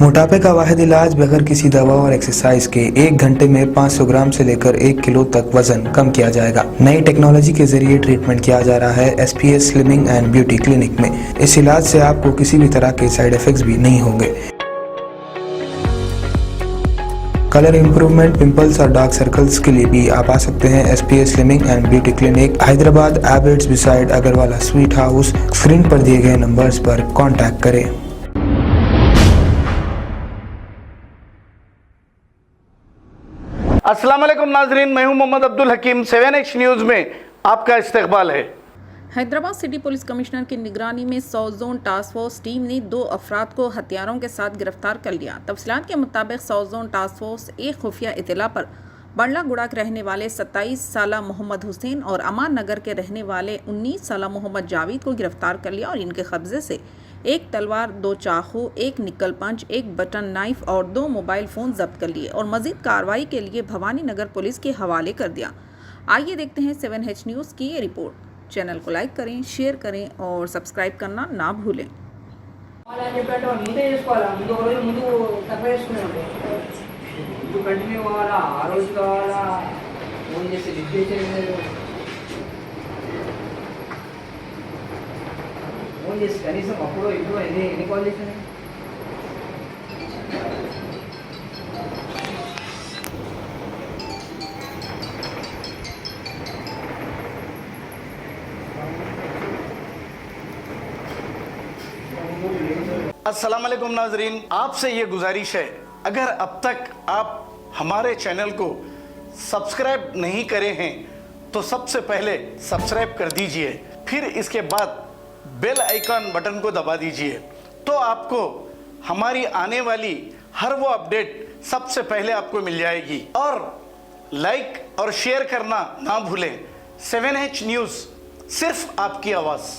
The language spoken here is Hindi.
मोटापे का वाहिद इलाज बगैर किसी दवा और एक्सरसाइज के 1 घंटे में 500 ग्राम से लेकर 1 किलो तक वजन कम किया जाएगा। नई टेक्नोलॉजी के जरिए ट्रीटमेंट किया जा रहा है SPS slimming and beauty clinic में। इस इलाज से आपको किसी भी तरह के साइड इफेक्ट्स भी नहीं होंगे। कलर इंप्रूवमेंट, पिंपल्स और डार्क सर्कल्स के लिए भी आप आ सकते हैं SPS slimming and beauty clinic, Hyderabad, एबर्ट्स beside Agarwala sweet house. Screen पर दिए गए नंबर्स पर कॉन्टैक्ट करें। अस्सलाम वालेकुम नाजरीन, मैं हूं मोहम्मद अब्दुल हकीम। 7H न्यूज़ में आपका इस्तकबाल है। हैदराबाद सिटी पुलिस कमिश्नर की निगरानी में 100 जोन टास्क फोर्स टीम ने 2 अफराद को हथियारों के साथ गिरफ्तार कर लिया। तफसीलात के मुताबिक 100 जोन टास्क फोर्स एक खुफिया इतला पर बड़ला गुड़ा के रहने वाले 27 साला मोहम्मद हुसैन और अमान नगर के रहने वाले 19 साला मोहम्मद जावेद को गिरफ्तार कर लिया और इनके कब्जे से 1 तलवार, 2 चाकू, 1 निकल पंच, 1 बटन नाइफ और 2 मोबाइल फ़ोन जब्त कर लिए और मजीद कार्रवाई के लिए भवानी नगर पुलिस के हवाले कर दिया। आइए देखते हैं 7H न्यूज़ की ये रिपोर्ट। चैनल को लाइक करें, शेयर करें और सब्सक्राइब करना ना भूलें। కనీసం అప్పుడు ఇప్పుడు ఎన్ని కాల్ చేశాను? अस्सलाम वालेकुम नाजरीन, आपसे ये गुजारिश है, अगर अब तक आप हमारे चैनल को सब्सक्राइब नहीं करे हैं तो सबसे पहले सब्सक्राइब कर दीजिए, फिर इसके बाद बेल आइकन बटन को दबा दीजिए, तो आपको हमारी आने वाली हर वो अपडेट सबसे पहले आपको मिल जाएगी। और लाइक और शेयर करना ना भूलें। 7H न्यूज़, सिर्फ आपकी आवाज़।